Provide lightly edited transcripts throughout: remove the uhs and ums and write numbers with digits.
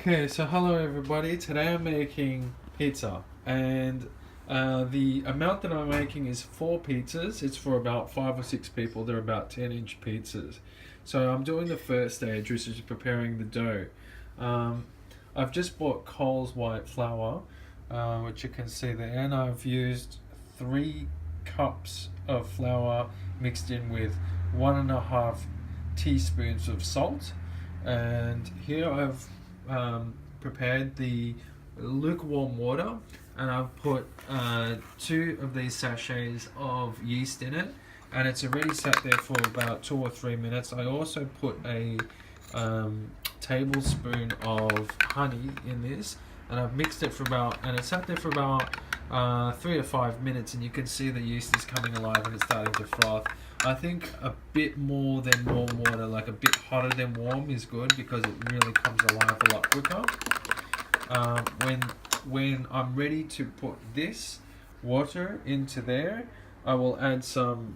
Okay, so hello everybody. Today I'm making pizza, and the amount that I'm making is 4 pizzas. It's for about 5 or 6 people. They're about 10-inch pizzas. So I'm doing the first stage, which is preparing the dough. Um, I've just bought Coles white flour, which you can see there, and I've used 3 cups of flour mixed in with 1.5 teaspoons of salt. And here I've prepared the lukewarm water, and I've put 2 of these sachets of yeast in it, and it's already sat there for about 2 or 3 minutes. I also put a tablespoon of honey in this, and I've mixed it for about, and it sat there for about 3 to 5 minutes, and you can see the yeast is coming alive and it's starting to froth. I think a bit more than warm water, like a bit hotter than warm, is good because it really comes alive a lot quicker. When I'm ready to put this water into there, I will add some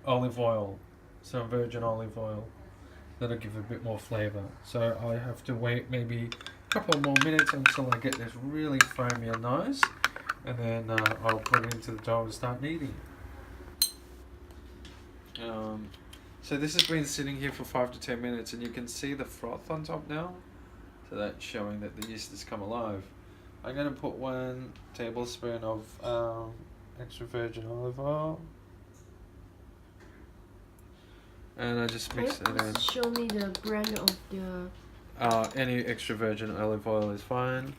olive oil, some virgin olive oil. That'll give a bit more flavour. So I have to wait maybe a couple more minutes until I get this really foamy and nice, and then I'll put it into the dough and start kneading. So this has been sitting here for 5 to 10 minutes, and you can see the froth on top now. So that's showing that the yeast has come alive. I'm going to put 1 tablespoon of extra virgin olive oil, and I just mix it in. Show me the brand of the. Any extra virgin olive oil is fine.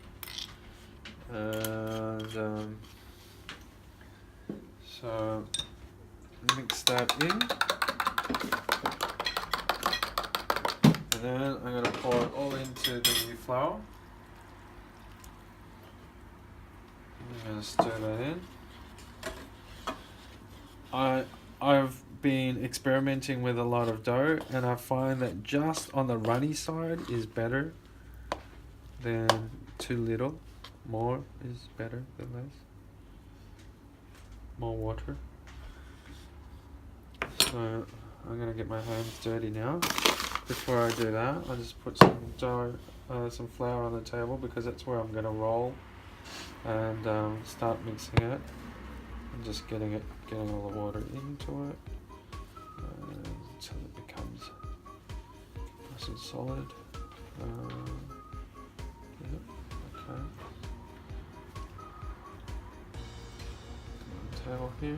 And so mix that in. And then I'm going to pour it all into the flour. I'm going to stir that in. I've been experimenting with a lot of dough, and I find that just on the runny side is better than too little. More is better than less. More water. So I'm going to get my hands dirty now. Before I do that, I just put some dough, some flour on the table, because that's where I'm going to roll, and start mixing it and just getting all the water into it until it becomes nice and solid. Okay. Towel here.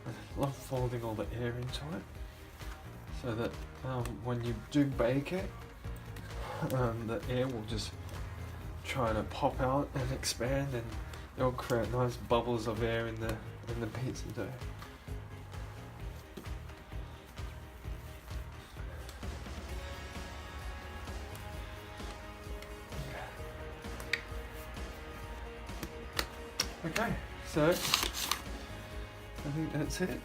I love folding all the air into it, so that when you do bake it, the air will just try to pop out and expand, and it'll create nice bubbles of air in the pizza dough. Okay, so I think that's it.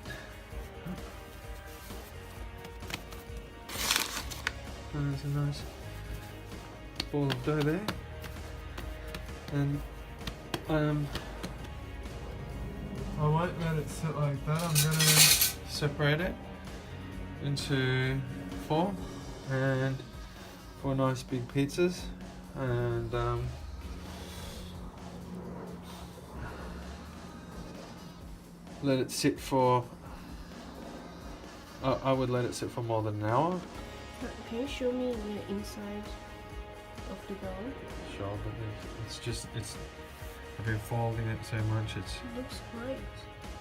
And there's a nice ball of dough there, and I won't let it sit like that. I'm gonna separate it into 4 and 4 nice big pizzas, and let it sit for. I would let it sit for more than an hour. Can you show me the inside of the dough? Sure, but it's. I've been folding it so much. It looks great.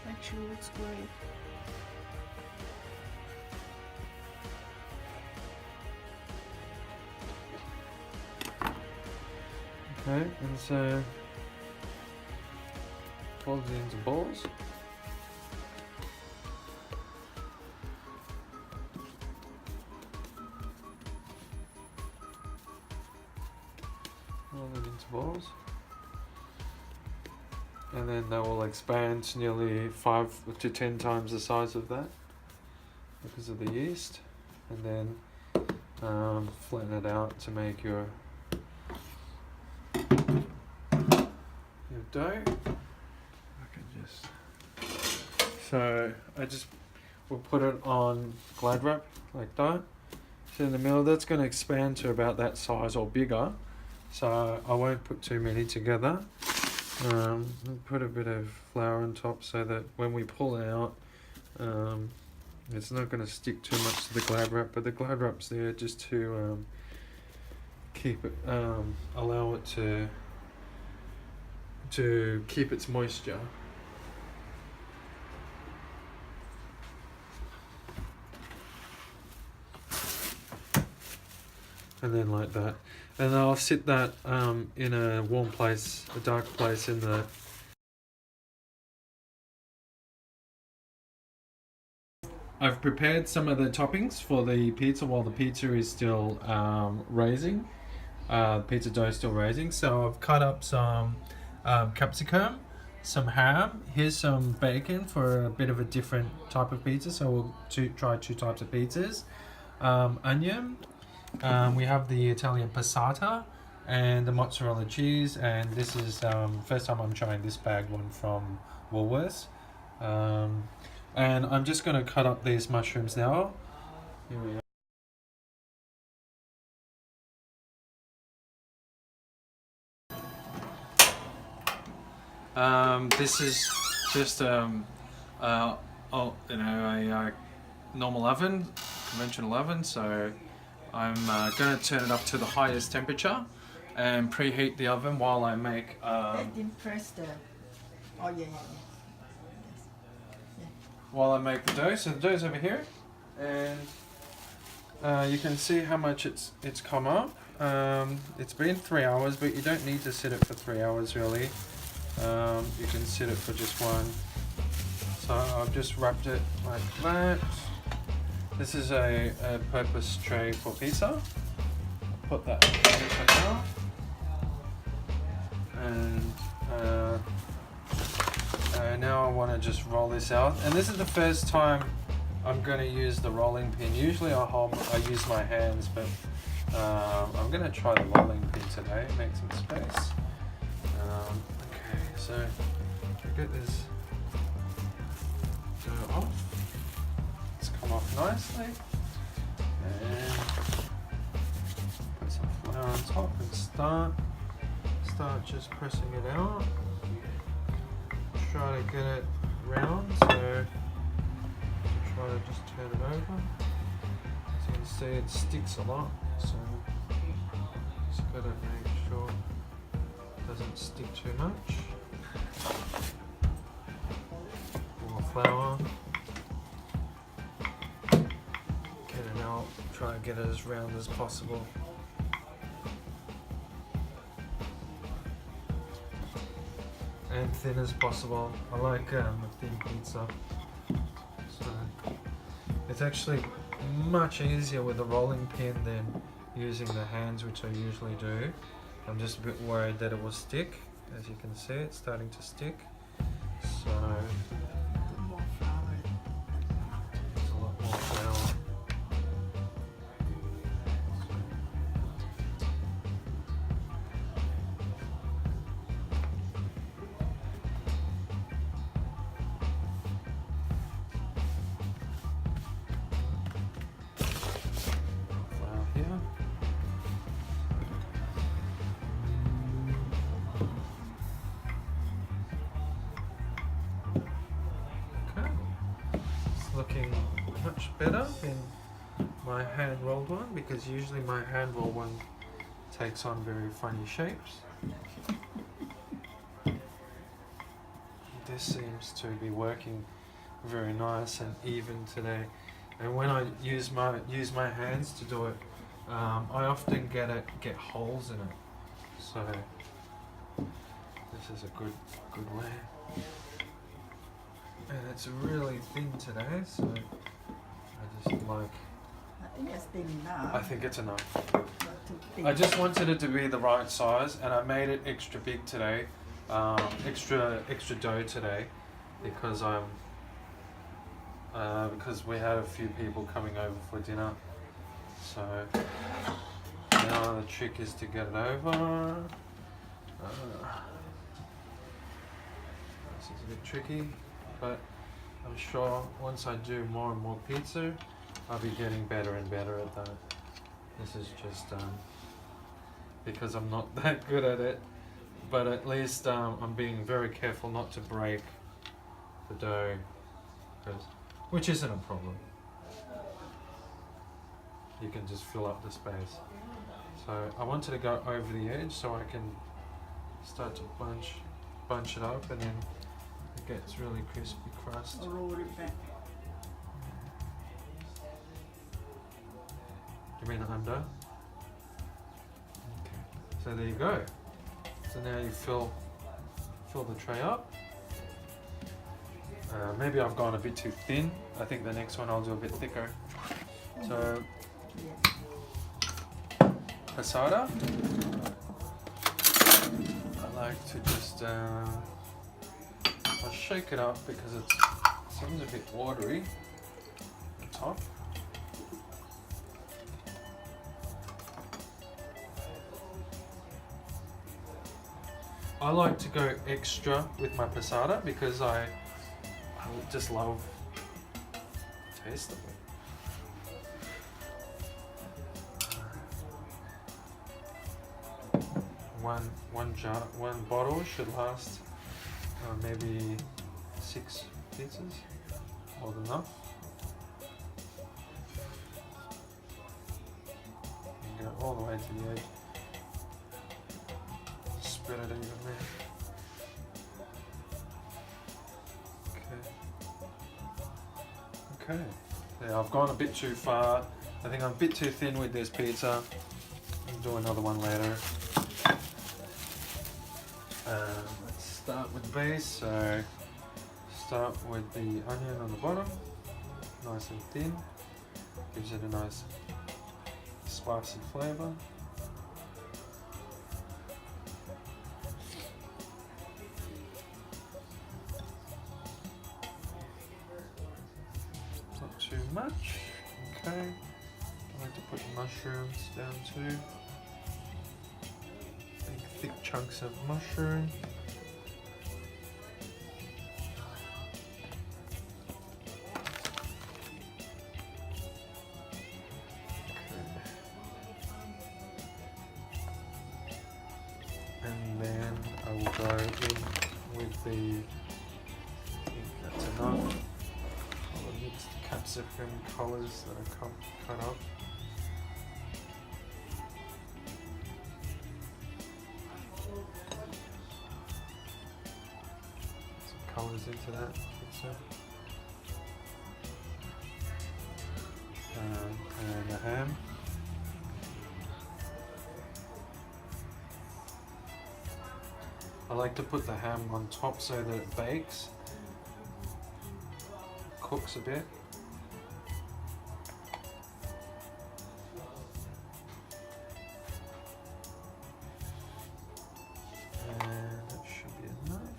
Actually, looks great. Okay, and so fold it into balls. Fold it into balls. And then they will expand to nearly 5 to 10 times the size of that because of the yeast. And then flatten it out to make your dough. I can just we'll put it on Glad wrap like that. So in the middle, that's going to expand to about that size or bigger. So I won't put too many together. Put a bit of flour on top so that when we pull it out, it's not going to stick too much to the Glad wrap. But the Glad wrap's there just to keep it, allow it to keep its moisture. And then like that. And I'll sit that in a warm place, a dark place in the... I've prepared some of the toppings for the pizza while the pizza is still raising. Pizza dough is still raising. So I've cut up some capsicum, some ham. Here's some bacon for a bit of a different type of pizza. So we'll try 2 types of pizzas. Onion. We have the Italian passata and the mozzarella cheese, and this is first time I'm trying this bagged one from Woolworths. And I'm just going to cut up these mushrooms now. Here we are. This is just a normal oven, conventional oven. So I'm going to turn it up to the highest temperature and preheat the oven while I make. Didn't press the. Oh yeah. While I make the dough. So the dough's over here, and you can see how much it's come up. It's been 3 hours, but you don't need to sit it for 3 hours really. You can sit it for just one. So I've just wrapped it like that. This is a purpose tray for pizza. I'll put that in now. And now I want to just roll this out. And this is the first time I'm going to use the rolling pin. Usually I use my hands, but I'm going to try the rolling pin today, make some space. Okay, so I get this dough off. It's come off nicely. And put some flour on top and start just pressing it out. Try to get it round, so try to just turn it over. As you can see, it sticks a lot, so just gotta make sure it doesn't stick too much. More flour. Get it out. Try and get it as round as possible. And thin as possible. I like a thin pizza. So it's actually much easier with a rolling pin than using the hands, which I usually do. I'm just a bit worried that it will stick. As you can see, it's starting to stick. So More flour. there's a lot more flour. looking much better than my hand rolled one, because usually my hand rolled one takes on very funny shapes. This seems to be working very nice and even today. And when I use my hands to do it, I often get holes in it. So this is a good way. And it's really thin today, so I just like. I think it's thin enough. I think it's enough. Not too thin. I just wanted it to be the right size, and I made it extra big today, extra dough today, because because we had a few people coming over for dinner. So now the trick is to get it over. This is a bit tricky, but I'm sure once I do more and more pizza, I'll be getting better and better at that. This is just because I'm not that good at it, but at least I'm being very careful not to break the dough, which isn't a problem. You can just fill up the space. So I wanted to go over the edge so I can start to bunch it up, and then it gets really crispy crust. I'll roll it back. You mean under? Okay. So there you go. So now you fill the tray up. Maybe I've gone a bit too thin. I think the next one I'll do a bit thicker. So pasata. I like to just I'll shake it up because it seems a bit watery on top. I like to go extra with my pasata because I just love the taste of it. One bottle should last maybe 6 pizzas, more than enough. And go all the way to the edge. Spread it evenly. Okay. Yeah, I've gone a bit too far. I think I'm a bit too thin with this pizza. I'll do another one later. Let's start with the base. So start with the onion on the bottom, nice and thin. Gives it a nice spicy flavour. Not too much. Okay. I like to put mushrooms down too. Big thick chunks of mushroom. And then I will go in with the, I think that's enough, all the mixed capsicum colours that are cut up. Some colours into that, so. And the ham. I like to put the ham on top so that it bakes, cooks a bit. And that should be enough.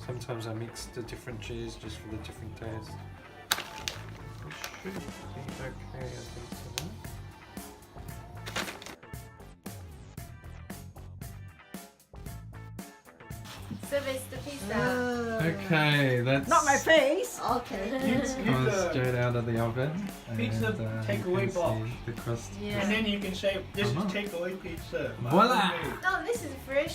Sometimes I mix the different cheese just for the different taste. should be okay, I think so. Service the pizza. Okay, that's Not my face. Okay. comes straight out of the oven. Pizza and, takeaway you can box. see the crust. Yeah. And then you can say, this is Come on. takeaway pizza. Voila! No, this is fresh